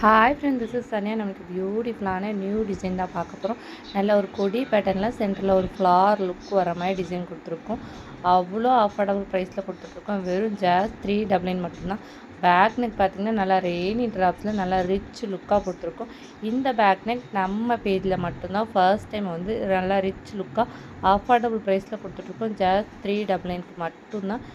Hi friend, this is Saniya. நமக்கு பியூட்டிஃபுல்லான new design தான் பார்க்க போகிறோம். நல்ல ஒரு கொடி பேட்டர்னில் சென்டரில் ஒரு ஃப்ளார் லுக் வர மாதிரி டிசைன் கொடுத்துருக்கோம். அவ்வளோ அஃபோர்டபுள் ப்ரைஸில் கொடுத்துட்ருக்கோம். வெறும் ஜஸ்ட் 399 மட்டும்தான். பேக் நெக் பார்த்திங்கன்னா நல்லா ரெய்னி ட்ராப்ஸில் நல்லா ரிச் லுக்காக கொடுத்துருக்கோம். இந்த பேக் நெக் நம்ம பேஜில் மட்டும்தான் ஃபர்ஸ்ட் டைம் வந்து நல்லா ரிச் லுக்காக அஃபோர்டபுள் ப்ரைஸில் கொடுத்துட்ருக்கோம். ஜஸ்ட் 399 மட்டும்தான்.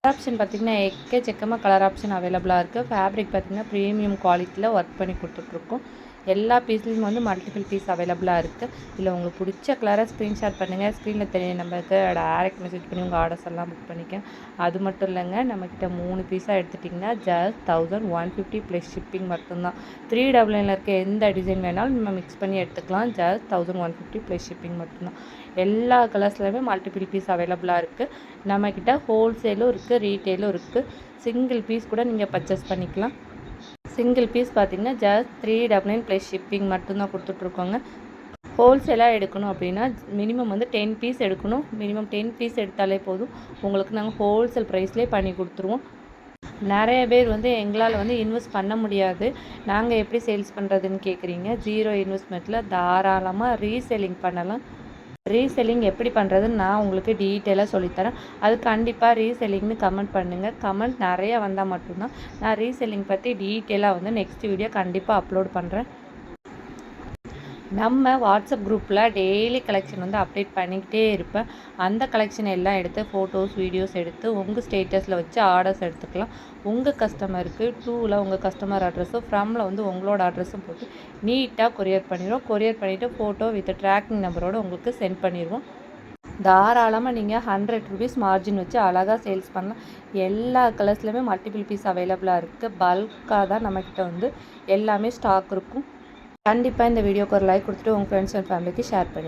ஆப்ஷன் பார்த்திங்கன்னா எக்கச்சக்கமாக கலர் ஆப்ஷன் அவைலபிளாக இருக்குது. ஃபேப்ரிக் பார்த்திங்கன்னா ப்ரீமியம் குவாலிட்டியில் ஒர்க் பண்ணி கொடுத்துட்ருக்கோம். எல்லா பீஸ்லேயும் வந்து மல்டிபிள் பீஸ் அவைலபிளாக இருக்குது. இல்லை உங்களுக்கு பிடிச்ச கலரை ஸ்க்ரீன்ஷாட் பண்ணுங்கள். ஸ்க்ரீனில் தெரிய நம்பருக்கு டைரக்ட் மெசேஜ் பண்ணி உங்கள் ஆர்டர்ஸ் எல்லாம் புக் பண்ணிக்க. அது மட்டும் இல்லைங்க, நம்மக்கிட்ட 3 பீஸாக எடுத்துட்டிங்கன்னா ஜஸ்ட் 1150 ப்ளஸ் ஷிப்பிங் மட்டும்தான். 399 இருக்க எந்த டிசைன் வேணாலும் நம்ம மிக்ஸ் பண்ணி எடுத்துக்கலாம். ஜஸ்ட் 1150 ப்ளஸ் ஷிப்பிங் மட்டும்தான். எல்லா கலர்ஸ்லையுமே மல்டிபிள் பீஸ் அவைலபிளாக இருக்குது. நம்மக்கிட்ட ஹோல்சேலும் இருக்குது, ரீட்டெயிலும் இருக்குது. சிங்கிள் பீஸ் கூட நீங்கள் பர்ச்சேஸ் பண்ணிக்கலாம். சிங்கிள் பீஸ் பார்த்திங்கன்னா ஜஸ்ட் 399 ப்ளஸ் ஷிப்பிங் மட்டும்தான் கொடுத்துட்ருக்கோங்க. ஹோல்சேலாக எடுக்கணும் அப்படின்னா மினிமம் வந்து 10 பீஸ் எடுக்கணும். மினிமம் 10 பீஸ் எடுத்தாலே போதும். உங்களுக்கு நாங்கள் ஹோல்சேல் ப்ரைஸ்லேயே பண்ணி கொடுத்துருவோம். நிறைய பேர் வந்து எங்களால் வந்து இன்வெஸ்ட் பண்ண முடியாது, நாங்கள் எப்படி சேல்ஸ் பண்ணுறதுன்னு கேட்குறீங்க. 0 இன்வெஸ்ட்மெண்ட்டில் தாராளமாக ரீசெல்லிங் பண்ணலாம். ரீசெல்லிங் எப்படி பண்ணுறதுன்னு நான் உங்களுக்கு டீட்டெயிலாக சொல்லித்தரேன். அது கண்டிப்பாக ரீசெல்லிங்னு கமெண்ட் பண்ணுங்கள். கமெண்ட் நிறைய வந்தால் மட்டும்தான் நான் ரீசெல்லிங் பற்றி டீட்டெயிலாக வந்து நெக்ஸ்ட் வீடியோ கண்டிப்பாக அப்லோட் பண்ணுறேன். நம்ம வாட்ஸ்அப் குரூப்பில் டெய்லி கலெக்ஷன் வந்து அப்டேட் பண்ணிக்கிட்டே இருப்பேன். அந்த கலெக்ஷன் எல்லாம் எடுத்து ஃபோட்டோஸ் வீடியோஸ் எடுத்து உங்கள் ஸ்டேட்டஸில் வச்சு ஆர்டர்ஸ் எடுத்துக்கலாம். உங்கள் கஸ்டமருக்கு டூவில் உங்கள் கஸ்டமர் அட்ரஸும் ஃப்ரம்மில் வந்து உங்களோட அட்ரஸும் போட்டு நீட்டாக கொரியர் பண்ணிடுவோம். கொரியர் பண்ணிவிட்டு ஃபோட்டோ வித் ட்ராக்கிங் நம்பரோடு உங்களுக்கு சென்ட் பண்ணிடுவோம். தாராளமாக நீங்கள் 100 ருபீஸ் மார்ஜின் வச்சு அழகாக சேல்ஸ் பண்ணலாம். எல்லா கலர்ஸ்லையுமே மல்டிபிள் பீஸ் அவைலபிளாக இருக்குது. பல்காக தான் நம்மக்கிட்ட வந்து எல்லாமே ஸ்டாக் இருக்கும். கண்டிப்பாக இந்த வீடியோக்கு ஒரு லைக் கொடுத்துட்டு உங்கள் ஃப்ரெண்ட்ஸ் அண்ட் ஃபேமிலிக்கு ஷேர் பண்ணி